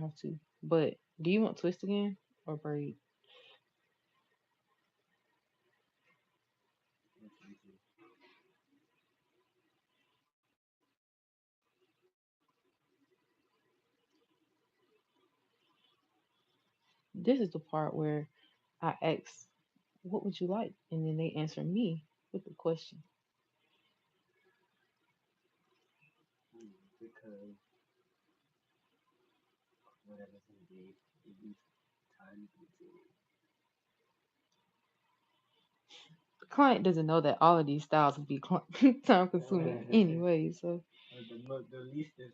have to. But do you want twist again or braid? This is the part where I ask, "What would you like?" And then they answer me with the question. Because whatever's engaged, it needs time consuming. The client doesn't know that all of these styles would be time consuming anyway. So The least is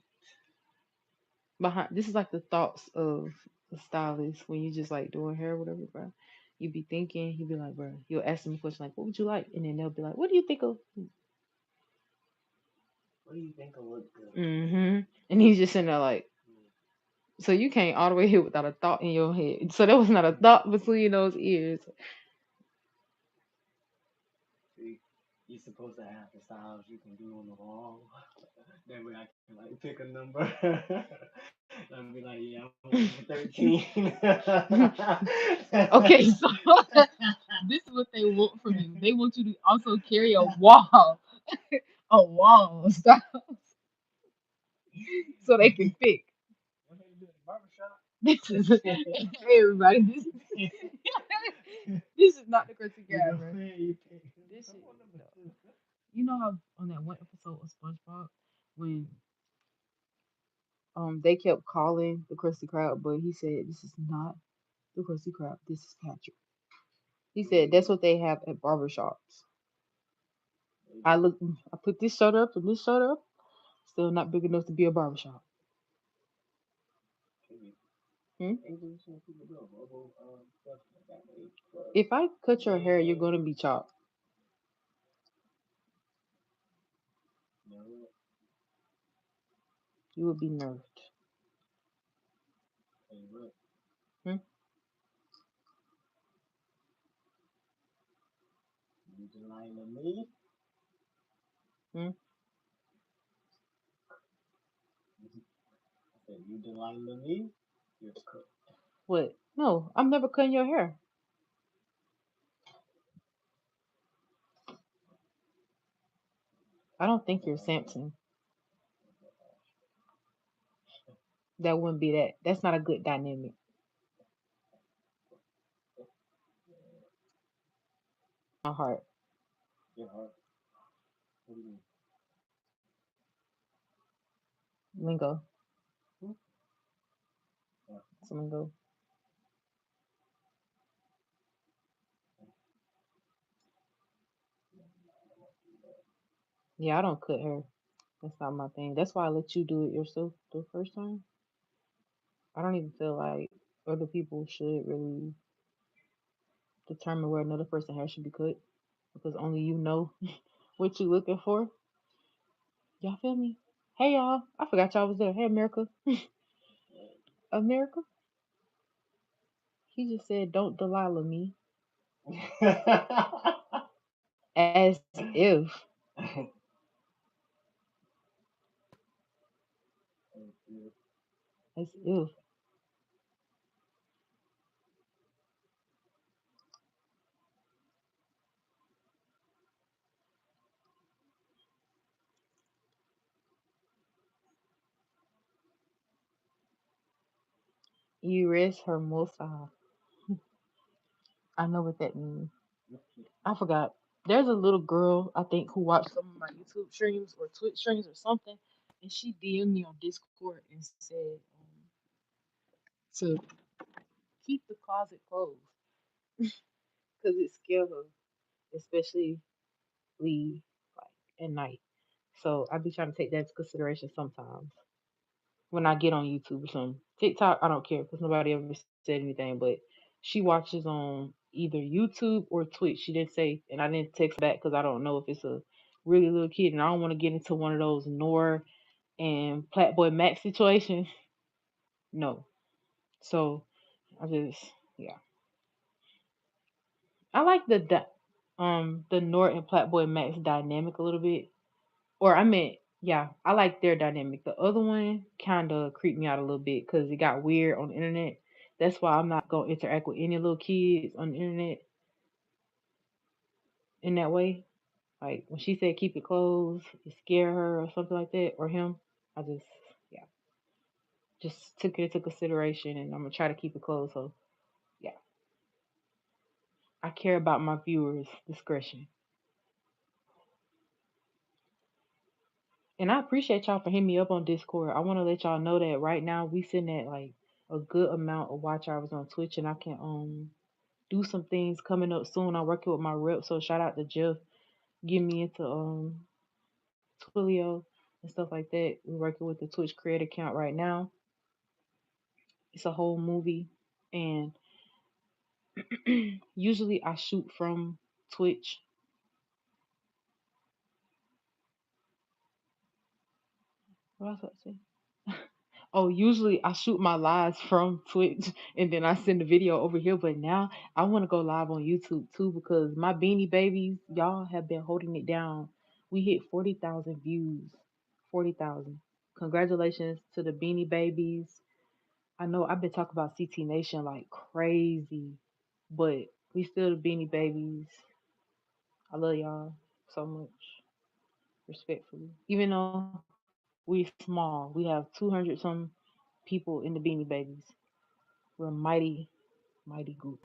behind this is like the thoughts of a stylist when you just like doing hair or whatever, bro. You be thinking, you be like, bro, you'll ask them a question like, "What would you like?" And then they'll be like, "What do you think of?" what do you think will look good? And he's just sitting there like, so you can't all the way here without a thought in your head. So there was not a thought between those ears. See, you're supposed to have the styles you can do on the wall. That way I can like pick a number. I'll be like, yeah, I'm on number 13. Okay, so this is what they want from you. They want you to also carry a wall style, so they can pick. What they do in the barbershop? This is hey everybody. This is not the Chrissy You go Guy, bro. ahead, you pick. This I'm shit, on number no. two. You know how on that one episode of SpongeBob when they kept calling the Krusty Krab, but he said this is not the Krusty Krab. This is Patrick. He said that's what they have at barbershops. I look, I put this shirt up and this shirt up. Still not big enough to be a barbershop. Hmm? English and people do a verbal stuff like that way. But If I cut your hair, you're gonna be chopped. you know what? You would be nerfed. Tell you what, Hmm? you just lying to me. Hmm? I said, you just lying to me. You're cooked. What? No, I'm never cutting your hair. I don't think you're Samson. That wouldn't be that. That's not a good dynamic. My heart. Your heart. What do you mean? Lingo. Hmm? Yeah. It's lingo. Yeah, I don't cut hair. That's not my thing. That's why I let you do it yourself the first time. I don't even feel like other people should really determine where another person's hair should be cut because only you know what you're looking for. Y'all feel me? Hey y'all, I forgot y'all was there. Hey America, America. He just said, "Don't Delilah me," as if, as if. You raise her most high. I know what that means. I forgot. There's a little girl I think who watched some of my YouTube streams or Twitch streams or something, and she DM'd me on Discord and said to keep the closet closed because it scared her, especially leave like at night. So I be trying to take that into consideration sometimes when I get on YouTube or something. TikTok, I don't care because nobody ever said anything, but she watches on either YouTube or Twitch. She didn't say, and I didn't text back because I don't know if it's a really little kid, and I don't want to get into one of those Nor and Platboy Max situations. No. So I just, yeah, I like the Nor and Platboy Max dynamic a little bit, or I meant Yeah, I like their dynamic. The other one kind of creeped me out a little bit because it got weird on the internet. That's why I'm not gonna interact with any little kids on the internet in that way. Like when she said keep it closed, it scared her or something like that, or him. I just, yeah, just took it into consideration, and I'm gonna try to keep it closed. So yeah, I care about my viewers' discretion, and I appreciate y'all for hitting me up on Discord. I want to let y'all know that right now we sitting at like a good amount of watch hours on Twitch, and I can do some things coming up soon. I'm working with my rep, so shout out to Jeff getting me into Twilio and stuff like that. We're working with the Twitch creator account right now. It's a whole movie, and usually I shoot from Twitch. What else I say? Oh, usually I shoot my lives from Twitch and then I send the video over here. But now I want to go live on YouTube too because my Beanie Babies, y'all have been holding it down. We hit 40,000 views. 40,000. Congratulations to the Beanie Babies. I know I've been talking about CT Nation like crazy, but we still the Beanie Babies. I love y'all so much, respectfully. Even though we small, we have 200 some people in the Beanie Babies. We're a mighty group.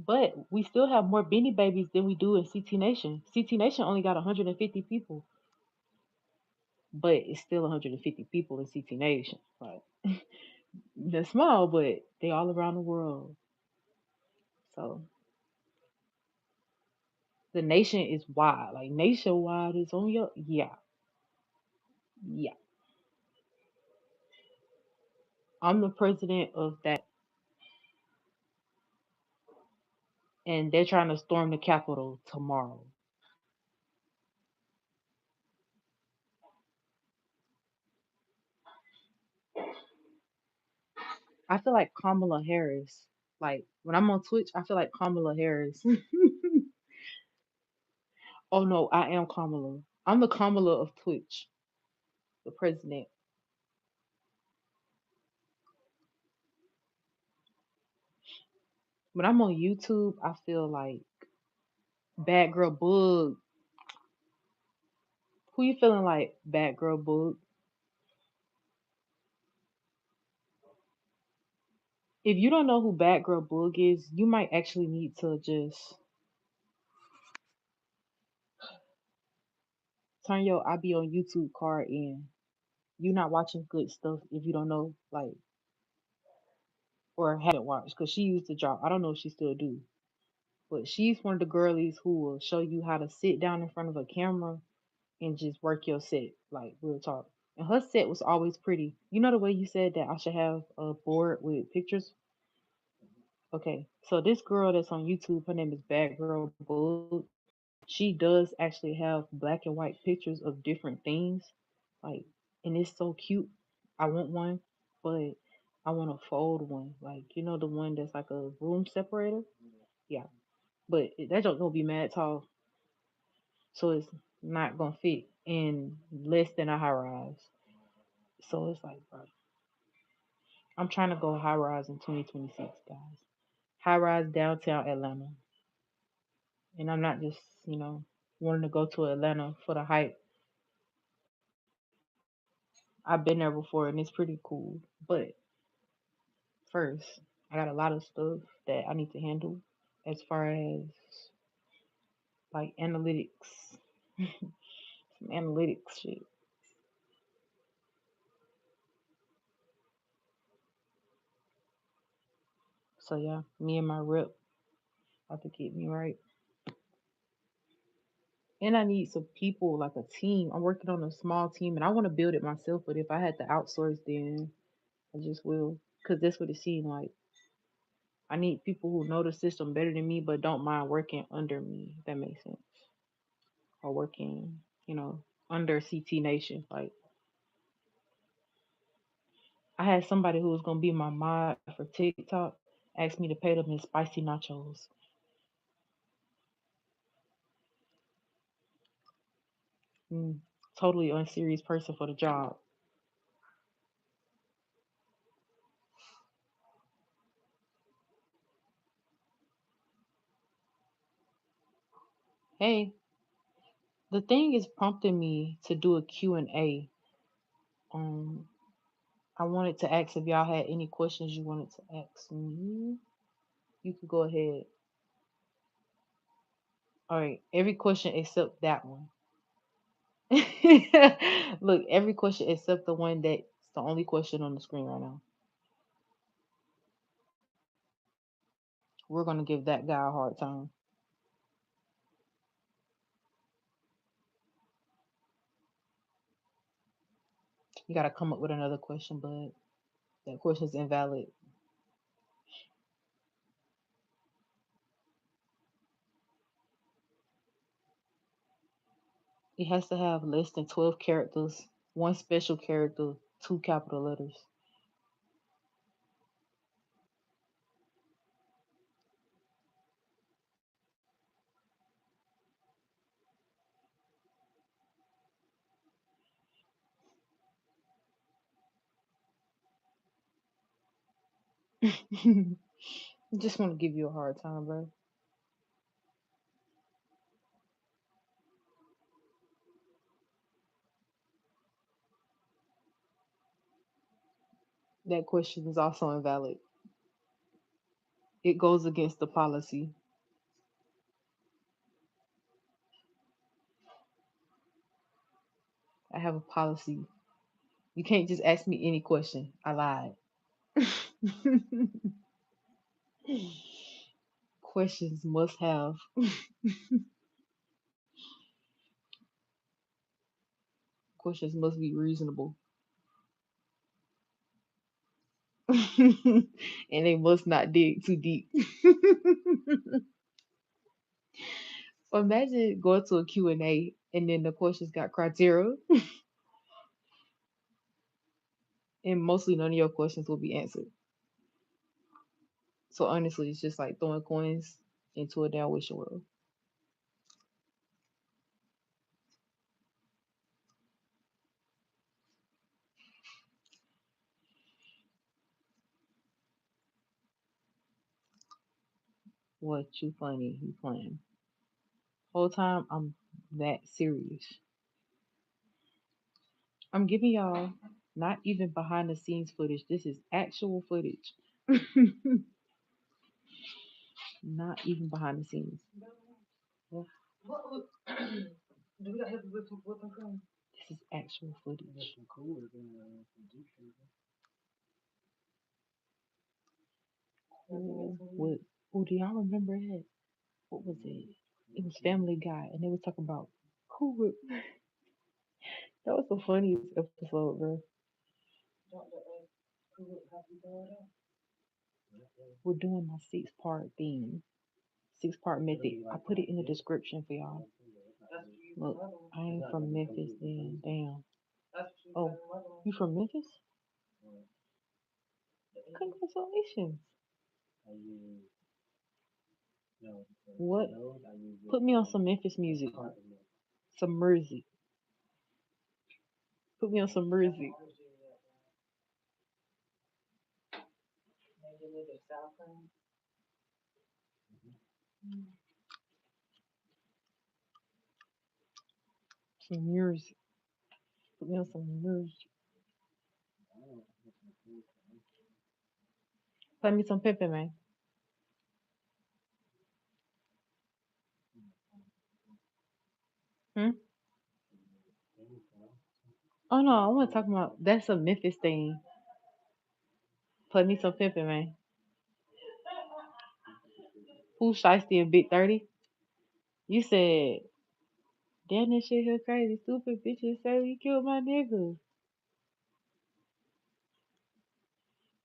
But we still have more Beanie Babies than we do in CT Nation. CT Nation only got 150 people, but it's still 150 people in CT Nation. Like they're small, but they all around the world. So the nation is wide. Like nationwide is on your, yeah, yeah. I'm the president of that, and they're trying to storm the Capitol tomorrow. I feel like Kamala Harris. Like when I'm on Twitch, I feel like Kamala Harris. Oh no, I am Kamala. I'm the Kamala of Twitch, the president. When I'm on YouTube, I feel like Bad Girl Bug. Who you feeling like, Bad Girl Bug? If you don't know who Bad Girl Bug is, you might actually need to just turn your I be on YouTube card in. You're not watching good stuff if you don't know, like, or haven't watched, because she used to drop. I don't know if she still do, but she's one of the girlies who will show you how to sit down in front of a camera and just work your set, like real talk. And her set was always pretty. You know the way you said that I should have a board with pictures? Okay. So this girl that's on YouTube, her name is Bad Girl Book. She does actually have black and white pictures of different things. Like, and it's so cute. I want one, but I want a fold one. Like, you know the one that's like a room separator? Yeah. But that joke gonna be mad tall, so it's not gonna fit in less than a high rise. So it's like, bro, I'm trying to go high rise in 2026, guys. High rise downtown Atlanta, and I'm not just wanting to go to Atlanta for the hype. I've been there before, and it's pretty cool. But first, I got a lot of stuff that I need to handle as far as like analytics, some analytics shit. So yeah, me and my rep have to get me right. And I need some people, like a team. I'm working on a small team and I want to build it myself, but if I had to outsource, then I just will. Because that's what it seemed like. I need people who know the system better than me, but don't mind working under me, if that makes sense. Or working, under CT Nation. Like, I had somebody who was going to be my mod for TikTok. Asked me to pay them in spicy nachos. Mm, totally unserious person for the job. Hey, the thing is prompting me to do a Q&A. Um, I wanted to ask if y'all had any questions you wanted to ask me. You could go ahead. All right, every question except that one. Look, every question except the one that's the only question on the screen right now. We're gonna give that guy a hard time. You gotta come up with another question, but that question's invalid. It has to have less than 12 characters, one special character, two capital letters. Just want to give you a hard time, bro. That question is also invalid. It goes against the policy. I have a policy. You can't just ask me any question. I lied. Questions must have questions must be reasonable. And they must not dig too deep. Imagine going to a Q&A and then the questions got criteria and mostly none of your questions will be answered. So honestly, it's just like throwing coins into a damn wishing well. What you funny? You playing? Whole time I'm that serious. I'm giving y'all not even behind the scenes footage. This is actual footage. Not even behind the scenes. What? Do we got help with my phone? This is actual footage. What? Oh, do y'all remember it? What was it? It was Family Guy, and they were talking about who would. That was the funniest episode, bro. We're doing my 6 part thing, 6 part method. I put it in the description for y'all. Look, I ain't from Memphis, then. Damn. Oh, you from Memphis? Congratulations. What? Put me on some Memphis music. Some Mersey. Put me on some Mersey. Some Mersey. Put me on some Mersey. Play me some Pepe, man. Hmm? Oh no, I want to talk about that's a Memphis thing. Play me some Pepe, man. Who Shiesty and Big 30? You said, damn, this shit here crazy. Stupid bitches say we killed my nigga.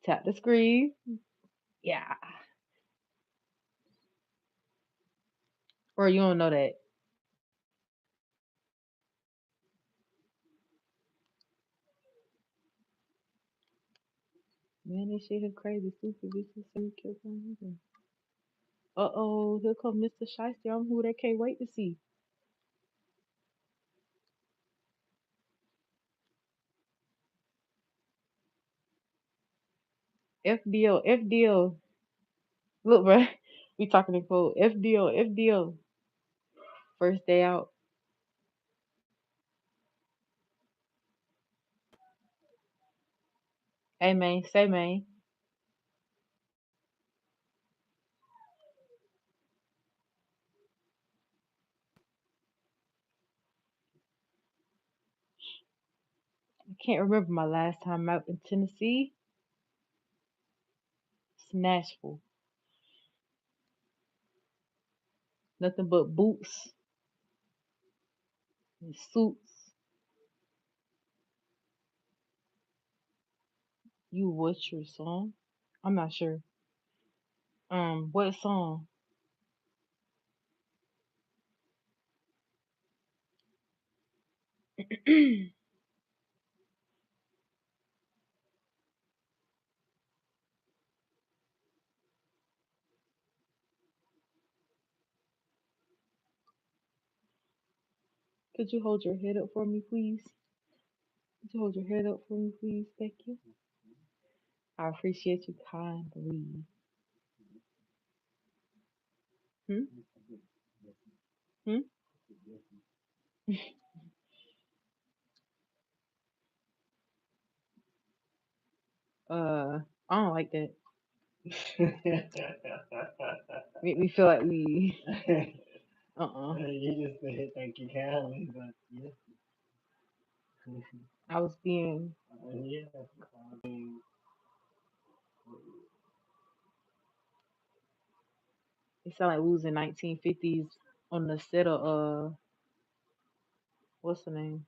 Tap the screen. Yeah. Or you don't know that. Man, this shit is crazy. Stupid bitches say we killed someone. Uh-oh, here come Mr. Shiesty. I'm who they can't wait to see. FDO, FDO. Look, bro, we talking in code. FDO, FDO. First day out. Hey, man, say, man. I can't remember my last time out in Tennessee. It's Nashville. Nothing but boots and suits. You what's your song? I'm not sure. What song? Could you hold your head up for me, please? Could you hold your head up for me, please? Thank you. I appreciate you kindly. Hmm? Hmm? Uh, I don't like that. Make me feel like we. Uh-uh. You just said thank you kindly, but yeah. I was being. Yeah. I mean, It sounded like we was in 1950s on the set of what's the name?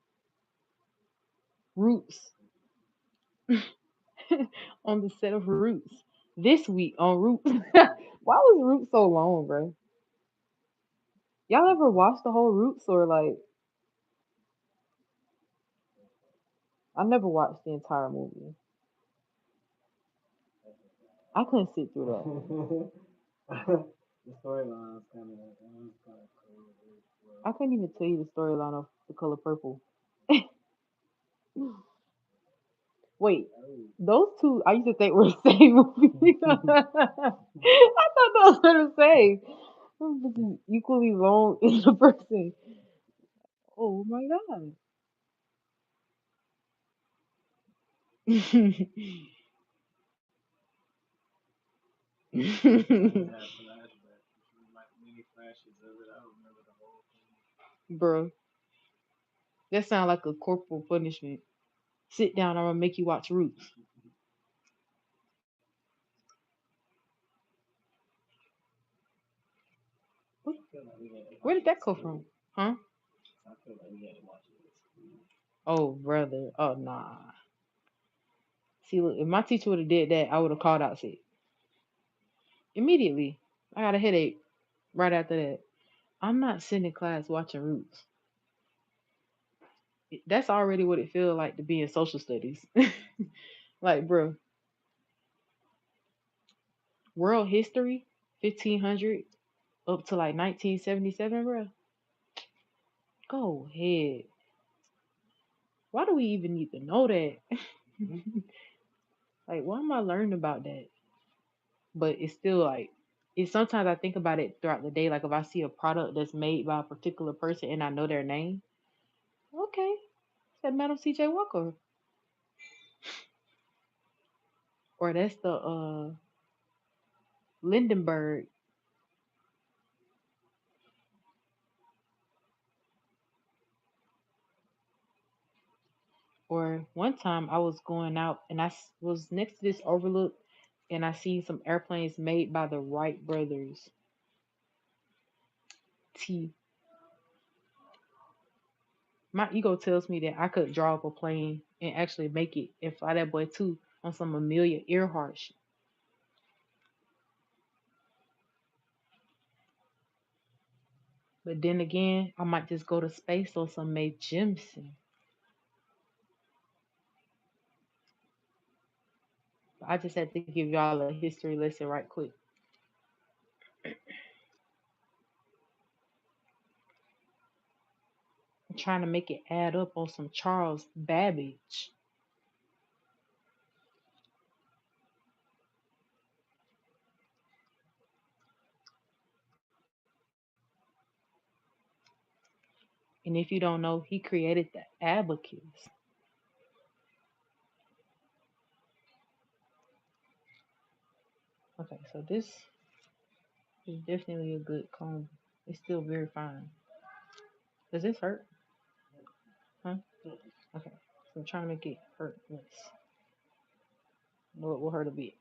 Roots. On the set of Roots. This week on Roots. Why was Roots so long, bro? Y'all ever watched the whole Roots or like? I never watched the entire movie. I couldn't sit through that. the storyline is kind of crazy. I couldn't even tell you the storyline of The Color Purple. Wait, those two I used to think were the same movie. I thought those were the same. This is equally long in the person. Oh my god. Have flashbacks, like many flashes of it. I remember the whole Bro, that sounds like a corporal punishment. Sit down, I'm gonna make you watch Roots. What? thing. I feel like we had to Where watch did it that at come from? school. Huh? I feel like we had to watch it at school. Oh, brother. Oh, nah. See, look, if my teacher would have did that, I would have called out sick immediately. I got a headache right after that. I'm not sitting in class watching Roots. That's already what it feels like to be in social studies. Like, bro, world history, 1500 up to like 1977, bro. Go ahead. Why do we even need to know that? Like, why am I learning about that? But it's still like, it's sometimes I think about it throughout the day. Like, if I see a product that's made by a particular person and I know their name, okay, it's that Madam CJ Walker. Or that's the Lindenberg. Or one time I was going out and was next to this overlook and I seen some airplanes made by the Wright brothers. T. My ego tells me that I could draw up a plane and actually make it and fly that boy too on some Amelia Earhart shit. But then again, I might just go to space on some Mae Jemison. I just had to give y'all a history lesson right quick. I'm trying to make it add up on some Charles Babbage. And if you don't know, he created the abacus. Okay, so this is definitely a good comb. It's still very fine. Does this hurt? Huh? Okay. So I'm trying to make it hurt less. No, it will hurt a bit.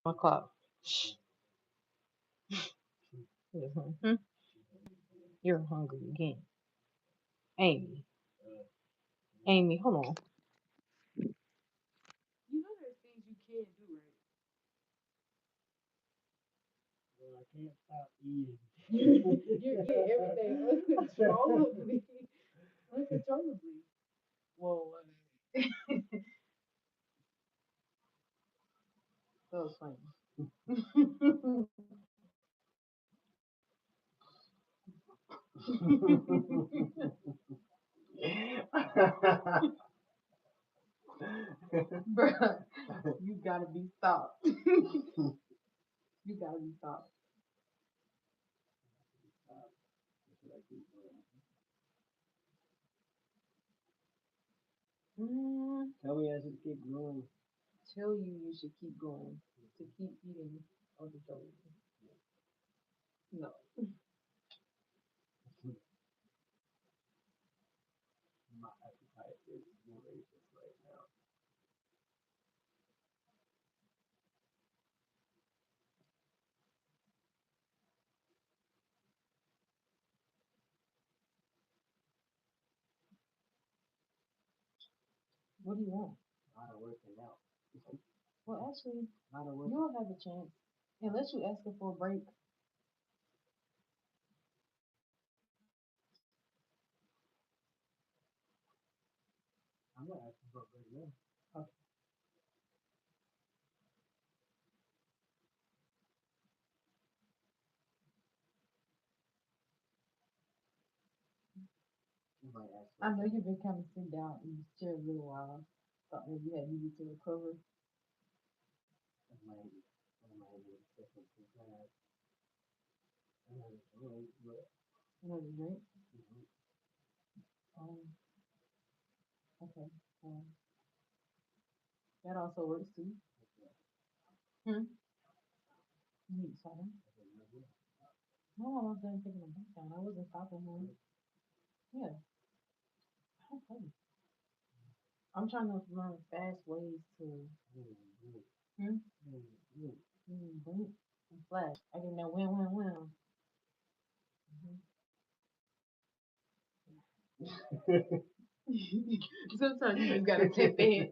My clock. Shh. Mhm. You're hungry again. Amy. Amy, hold on. You know there's things you can't do, Well, I can't stop eating. right? You eat everything uncontrollably. Uncontrollably. Whoa, that was funny. Bruh, you gotta be stopped. You gotta be stopped. Tell me I should keep going. Tell you you should keep going to keep eating uncontrollably. No. My appetite is voracious right now. What do you want? working out. Well, actually, Not a working. you'll have a chance unless you ask her for a break. I'm gonna ask you for a break now. Okay. You might ask I for a know break. you've been kind of sitting down in this chair a little while. Thought maybe you had needed to recover. I might, I might need to take some class. Another drink, but Another drink. mhm. Um, okay. Um, that also works too. Okay. Hmm. You need something? Okay, no good. No, I was done taking a break down. I wasn't stopping him. Good. Yeah. Okay. I'm trying to learn fast ways to Good. hmm, Good. blink and flash. I get that win, win, win. Mhm. Good. Sometimes you just gotta tap in.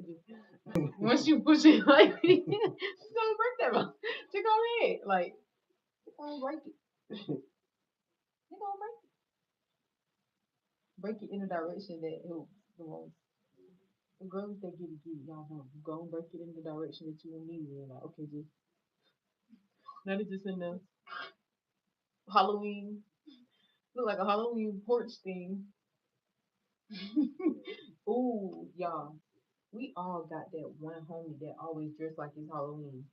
Once you push it like she's gonna break that one. She gonna hit. Like she's gonna break it. She gonna break it in a direction that helps the most. The girls that get it, y'all know. You go and break it in the direction that you need it. Like, okay, just not just in the Halloween. Look like a Halloween porch thing. Ooh, y'all. We all got that one homie that always dressed like it's Halloween.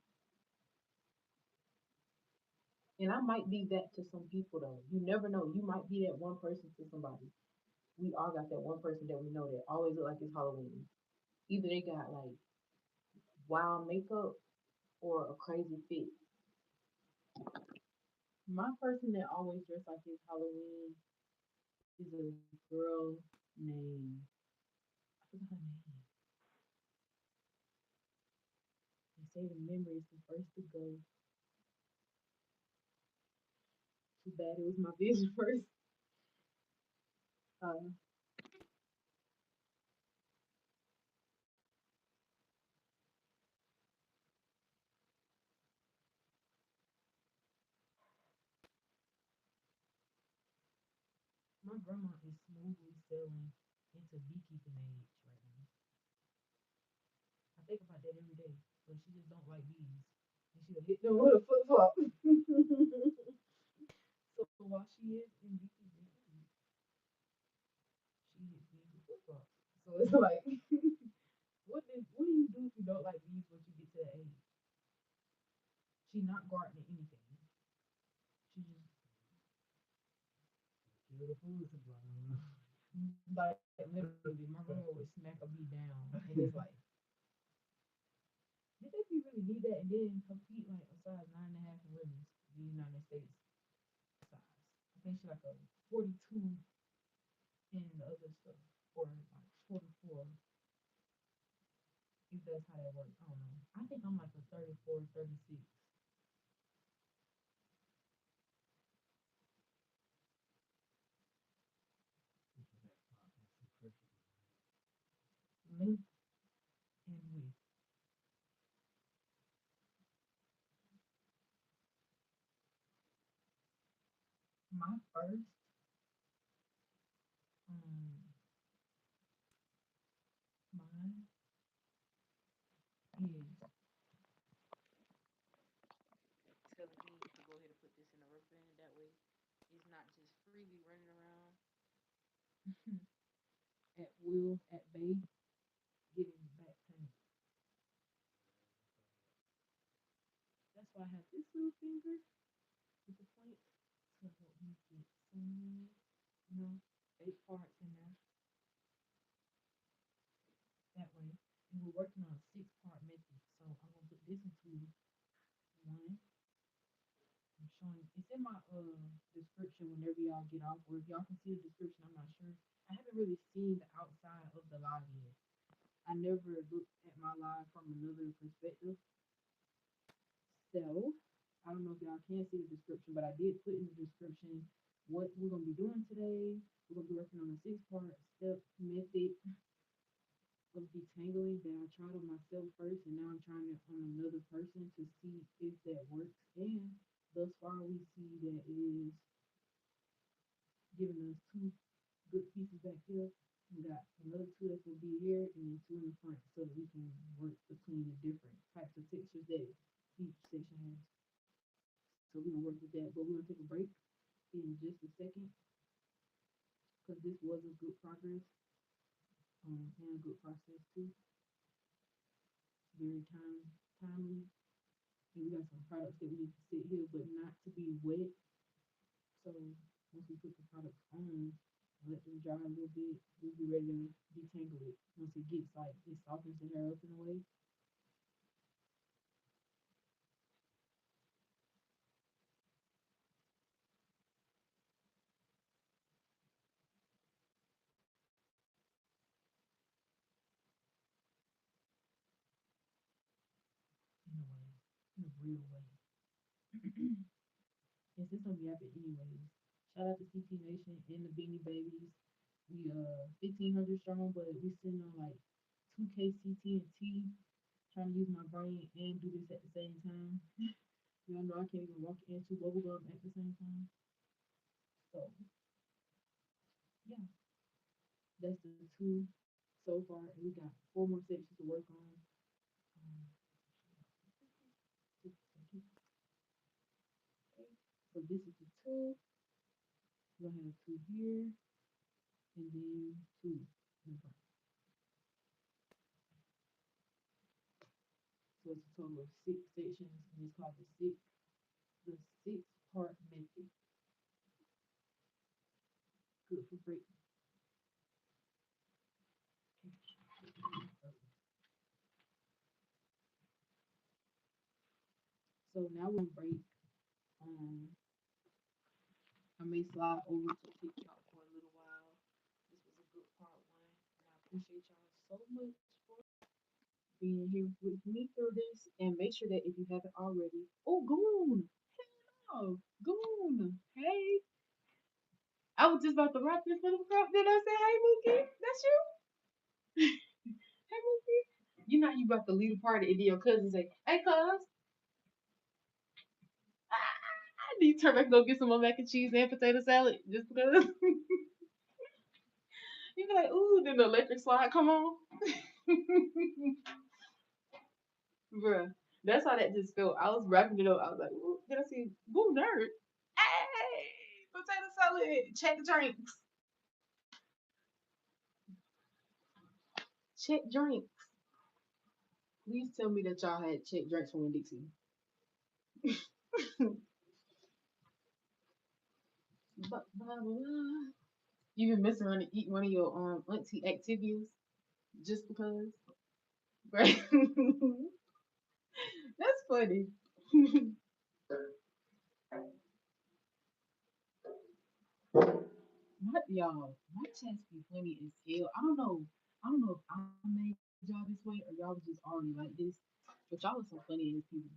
And I might be that to some people though. You never know. You might be that one person to somebody. We all got that one person that we know that always look like it's Halloween. Either they got like wild makeup or a crazy fit. My person that always dressed like it's Halloween is a girl named I forgot her name. They say the memory is the first to go. Too bad it was my vision first. Uh, my grandma is smoothly sailing into beekeeping age right now. I think about that every day, but she just don't like bees. And she'll hit them with a flip flop. So while she is in beekeeping age, she hits bees with flip flops. So it's like, what do you do if you don't like bees once you get to that age? She not gardening anything. She just Kill the food supply. like literally, my grandma would smack a bee down, and it's like, did that bee really need that? And then her feet like a size 9.5 in women's the United States size. I think she's like a 42 in the other stuff, or like 44, if that's how that works. I don't know. I think I'm like a 34, 36. Length and width. My first um mine is telling me to go ahead and put this in a rubber band. That way, it's not just freely running around at will, at bay, getting back pain. That's why I have this little finger with the point to help me get some, you know, 8 parts in there that way. And we're working on a 6 part method. So I'm gonna put this into one. I'm showing it's in my description whenever y'all get off, or if y'all can see the description, I'm not sure. I haven't really seen the outside of the live yet. I never looked at my live from another perspective. So I don't know if y'all can see the description, but I did put in the description what we're gonna be doing today. We're gonna be working on a 6 part step method of detangling that I tried on myself myself first, and now I'm trying it on another person to see if that works. And thus far, we see that it is giving us two good pieces back here. We got another two that will be here, and then two in the front, so that we can work between the different types of textures that each section has. So we're gonna work with that, but we're gonna take a break in just a second because this was a good progress and a good process too. Very timely. And we got some products that we need to sit here, but not to be wet. So once we put the products on, let them dry a little bit, we'll be ready to detangle it. Once it gets like it softens the hair up in a way. In a way, in a real way. Yes, it's gonna be happen anyways. Shout out to CT Nation and the Beanie Babies. We 1,500 strong, but we sitting on like 2K CT&T. Trying to use my brain and do this at the same time. Y'all know I can't even walk into bubblegum at the same time. So yeah, that's the two so far, and we got four more sections to work on. Um, so this is the two. We're gonna have two here, and then two in the front. So it's a total of six sections, and it's called the 6-part method. Good for break. So now we're gonna break. Um, I may slide over to TikTok for a little while. This was a good part one, and I appreciate y'all so much for being here with me through this. And make sure that if you haven't already, oh, Goon, hello, Goon, hey, I was just about to wrap this little crap. Then I said, hey, Mookie, that's you. Hey, Mookie. You know you about to leave the party and then your cousin say, hey, cuz, I need to turn back and go get some more mac and cheese and potato salad just because. You be like, ooh, then the electric slide come on. Bruh, that's how that just felt. I was wrapping it up. I was like, ooh, then I see, boo, nerd. Hey, potato salad, check drinks. Check drinks. Please tell me that y'all had check drinks from Winn Dixie. You been messing around and eat one of your auntie activities just because, right? That's funny. What y'all? My chest be funny as hell. I don't know. I don't know if I made y'all this way or y'all was just already like this. But y'all are some funny ass people.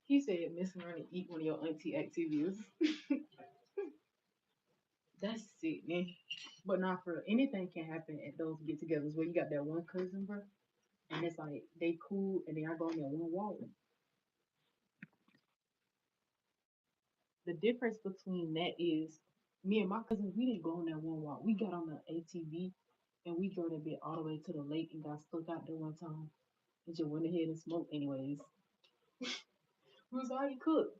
He said mess around and eat one of your auntie activities. That's sick, man. But not for anything can happen at those get-togethers where you got that one cousin, bro, and it's like they cool, and then I go on there one walk. The difference between that is me and my cousins, we didn't go on that one walk. We got on the ATV and we drove that bit all the way to the lake and got stuck out there one time and just went ahead and smoked anyways. We was already cooked.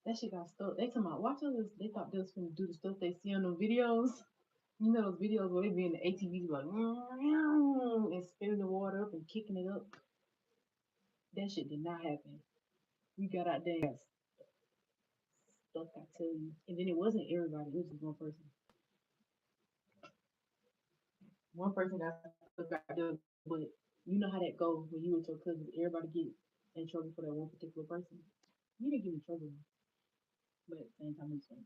That shit got stuck. They talking about watch others. They thought they was gonna do the stuff they see on the videos. You know those videos where they be in the ATVs like and spinning the water up and kicking it up. That shit did not happen. We got out there and got stuck. I tell you. And then it wasn't everybody. It was just one person. One person got stuck out there, but you know how that goes when you with your cousins. Everybody get in trouble for that one particular person. You didn't get in trouble, but at the same time, it's funny.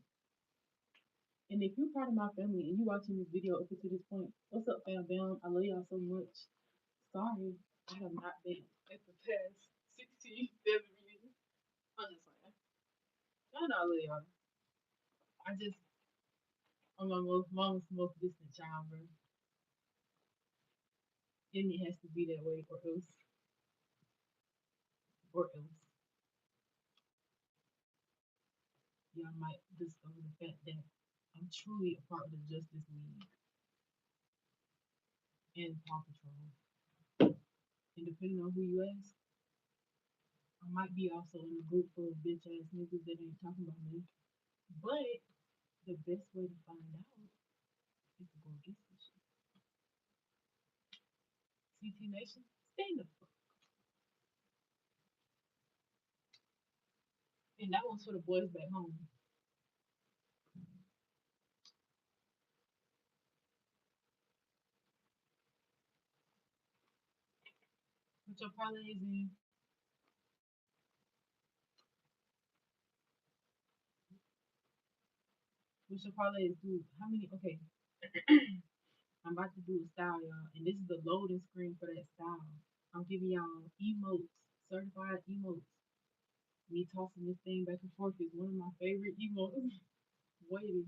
And if you're part of my family and you watching this video up until this point, what's up, fam bam? I love y'all so much. Sorry, I have not been at the past 16, 7 years. I'm just saying. Y'all know I love y'all. I just, I'm my most distant child, bro. And it has to be that way, or else, y'all might discover the fact that I'm truly a part of the Justice League and Paw Patrol. And depending on who you ask, I might be also in a group full of bitch ass niggas that ain't talking about me. But the best way to find out is to go against this shit. CT Nation, stand the fuck. And that one's for the boys back home. Put your parlays in. Put your parlays do how many? Okay, I'm about to do a style, y'all, and this is the loading screen for that style. I'm giving y'all emotes, certified emotes. Me tossing this thing back and forth is one of my favorite emotes. Waiting.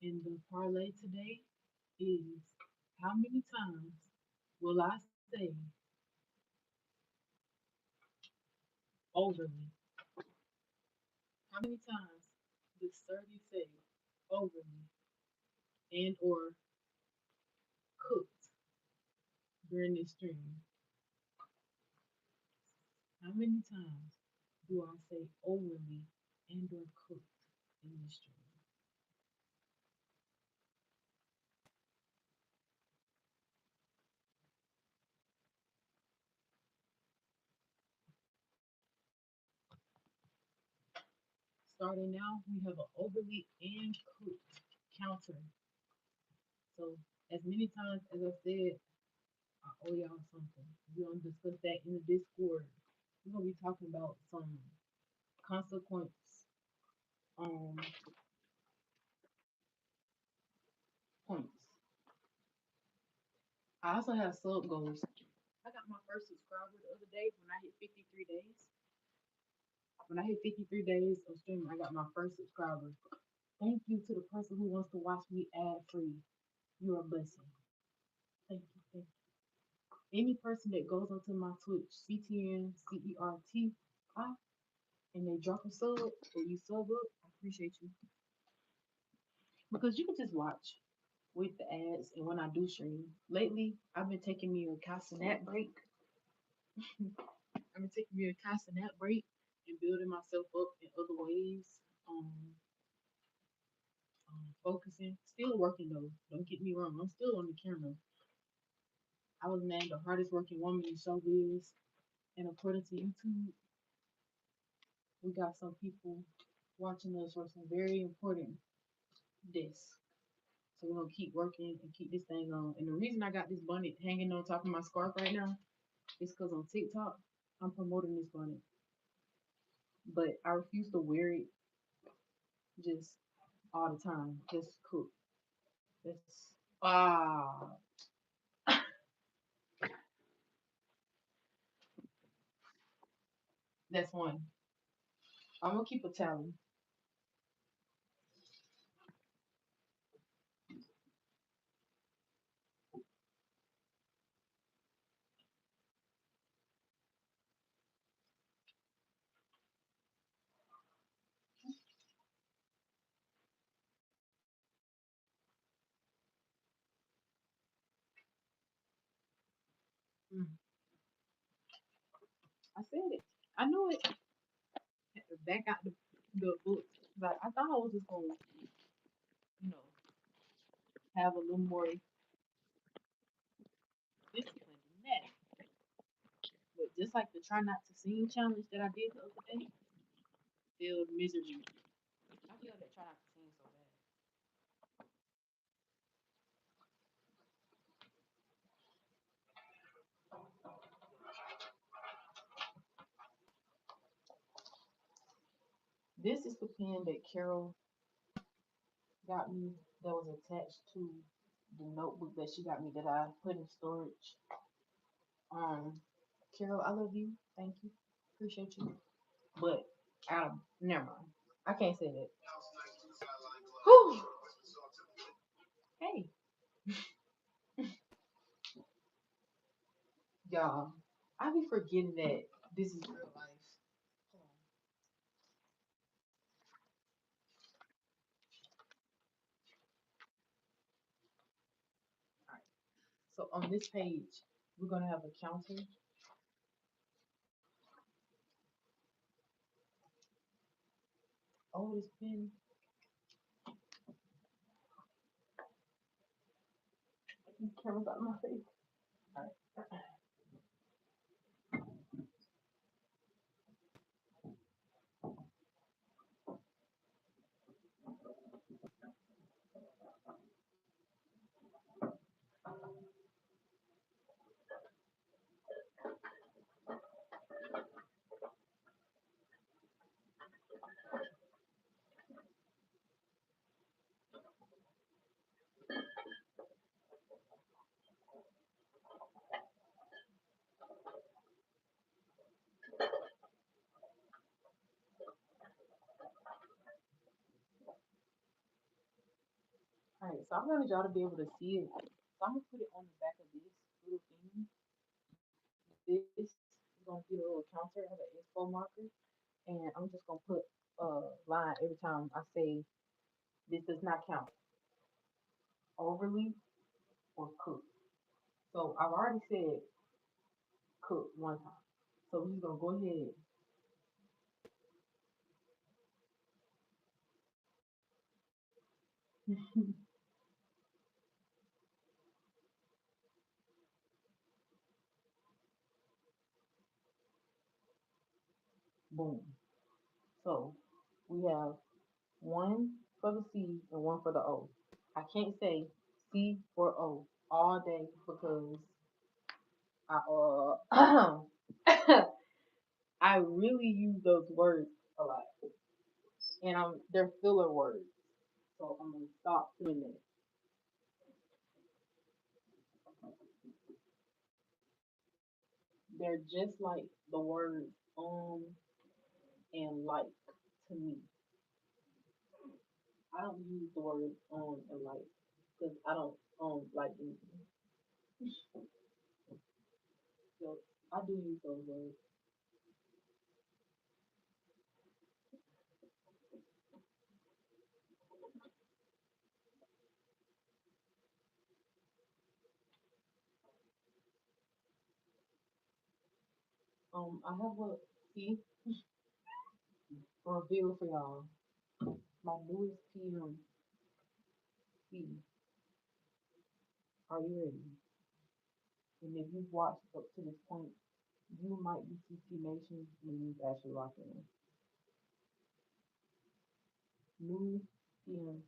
And the parlay today is how many times will I say overly? How many times does Surdy say overly and or cooked during this stream? How many times do I say overly and or cooked in this stream? Starting now, we have an overly and cooked counter. So as many times as I said, I owe y'all something. We're gonna discuss that in the Discord. We're gonna be talking about some consequence um points. I also have sub goals. I got my first subscriber the other day when I hit 53 days. When I hit 53 days of streaming, I got my first subscriber. Thank you to the person who wants to watch me ad free. You're a blessing. Thank you. Thank you. Any person that goes onto my Twitch, ctncerti, and they drop a sub or you sub up, I appreciate you. Because you can just watch with the ads and when I do stream. Lately, I've been taking me a castanat break. I've been taking me a castanat break and building myself up in other ways. Um, Focusing, still working though. Don't get me wrong, I'm still on the camera. I was named the hardest working woman in showbiz, and according to YouTube, we got some people watching us for some very important this. So we're gonna keep working and keep this thing on. And the reason I got this bonnet hanging on top of my scarf right now is because on TikTok I'm promoting this bonnet, but I refuse to wear it just all the time. Just cook. That's ah, that's one. I'm gonna keep a tally. Mm, I said it. I knew it. Had to back out the book. Like I thought I was just gonna, you know, have a little more discipline than that. But just like the try not to sing challenge that I did the other day, failed miserably. I feel that try not to sing so bad. This is the pen that Carol got me that was attached to the notebook that she got me that I put in storage. Um, Carol, I love you. Thank you. Appreciate you. But never mind. I can't say that. Whew. Hey, forgetting that this is real life. Hold on. All right. So on this page, we're gonna have a counter. Oh, this pen. These cameras out of my face. All right. All right. So I wanted y'all to be able to see it. So I'm gonna put it on the back of this little thing. This is gonna be a little counter. I have an expo marker, and I'm just gonna put a line every time I say this does not count overly or cooked. So I've already said cook one time. So we're just gonna go ahead. Boom. So we have one for the C and one for the O. I can't say C or O all day because I I really use those words a lot, and they're filler words. So I'm gonna stop doing that. They're just like the words and like to me. I don't use the word and like because I don't like anything. So I do use those words. I have a see reveal for y'all. My newest PM C. Are you ready? And if you've watched up to this point, you might be CT Nation when you've actually locked in. New PMC.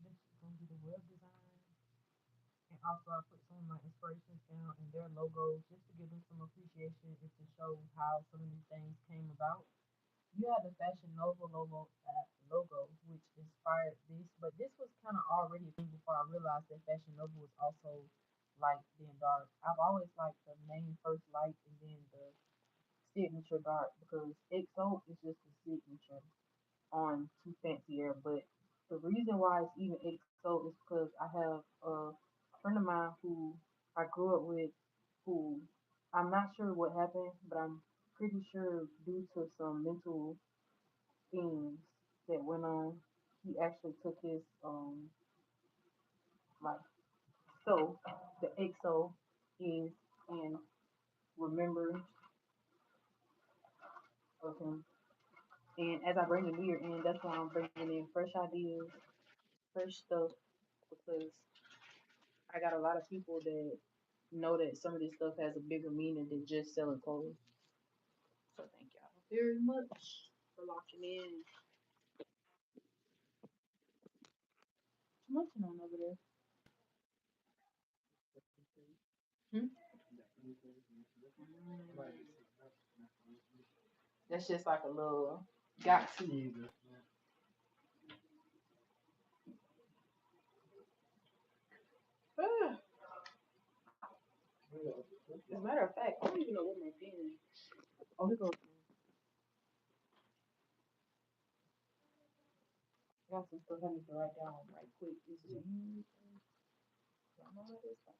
This is gonna be the web design. And also I put some of my inspirations down and their logos just to give them some appreciation and to show how some of these things came about. You had the Fashion Nova logo, which inspired this, but this was kind of already a thing before I realized that Fashion Nova was also light then dark. I've always liked the main first light and then the signature dark because XO is just a signature on Too Fancy Air. But the reason why it's even XO is because I have a friend of mine who I grew up with who I'm not sure what happened, but I'm pretty sure due to some mental things that went on. He actually took his like so the EXO is in remembering of him. And as I bring the beer in, that's why I'm bringing in fresh ideas, fresh stuff, because I got a lot of people that know that some of this stuff has a bigger meaning than just selling clothes. So thank y'all very much for locking in. What's going on over there? Hmm? Mm. That's just like a little got to. Ah, as a matter of fact, I don't even know what my pen is. Oh, here goes. I got some stuff I need to write down right quick. It's January. I know what this is.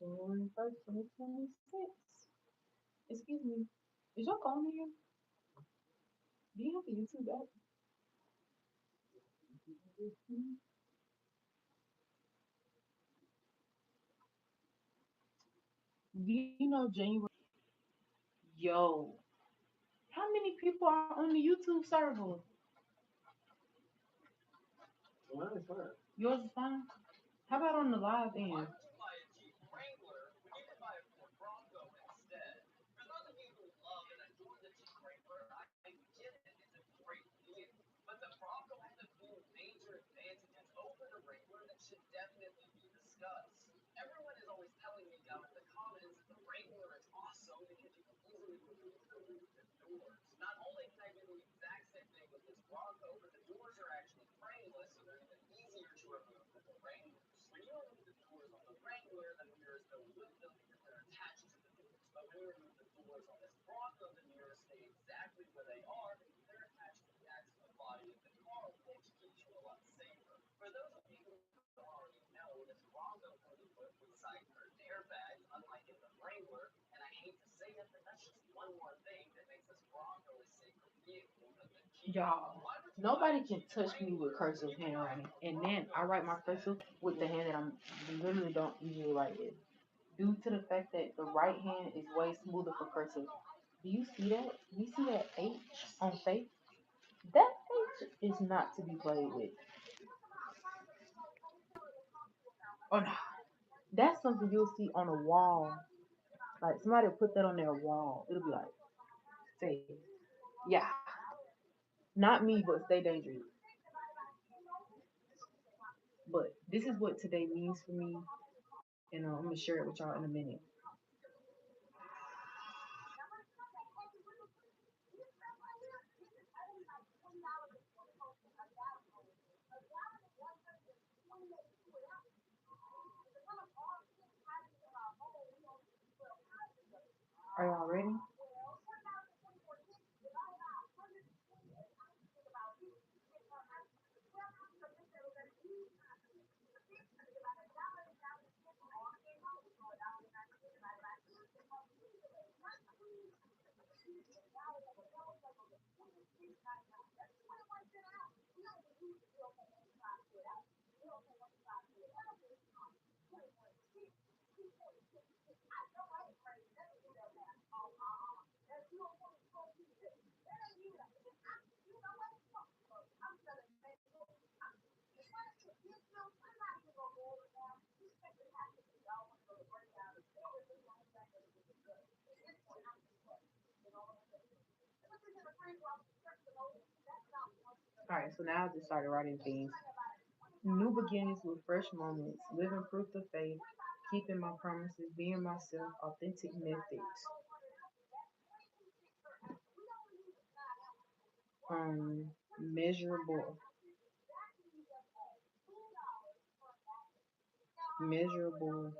January 1st, 2026. Excuse me. Is your phone here? Do you have a YouTube app? Do you know January? Yo, how many people are on the YouTube server? Yours is fine. How about on the live end? Y'all, nobody can touch me with cursive handwriting. And then I write my cursive with the hand that I'm literally don't usually write with. Due to the fact that the right hand is way smoother for cursive. Do you see that? Do you see that H on faith? That H is not to be played with. Oh no. That's something you'll see on a wall. Like somebody will put that on their wall. It'll be like, say, yeah. Not me, but stay dangerous. But this is what today means for me. And I'm gonna share it with y'all in a minute. Are y'all ready? All right, so now I just started writing things. New beginnings with fresh moments, living proof of faith, keeping my promises, being myself, authentic methods, measurable, measurable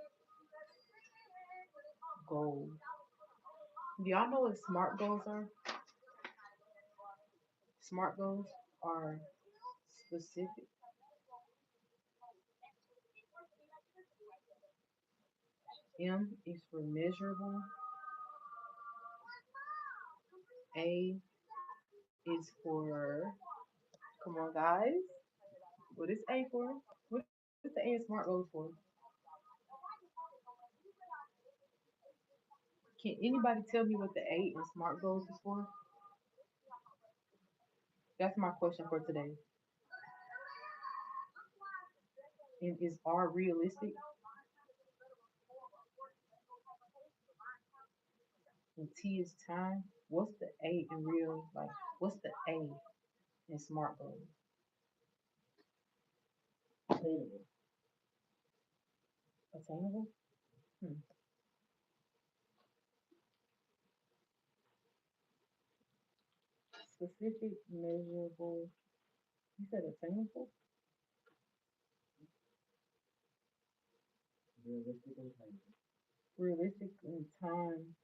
goals. Do y'all know what SMART goals are? SMART goals are specific. M is for measurable. A is for, come on, guys. What is A for? What is the A in SMART goals for? Can anybody tell me what the A in SMART goals is for? That's my question for today. And is R realistic? And T is time. What's the A in real? Like, what's the A in SMART goals? Attainable. Attainable? Hmm. Specific, measurable. You said attainable? Realistic and attainable. Realistic in time.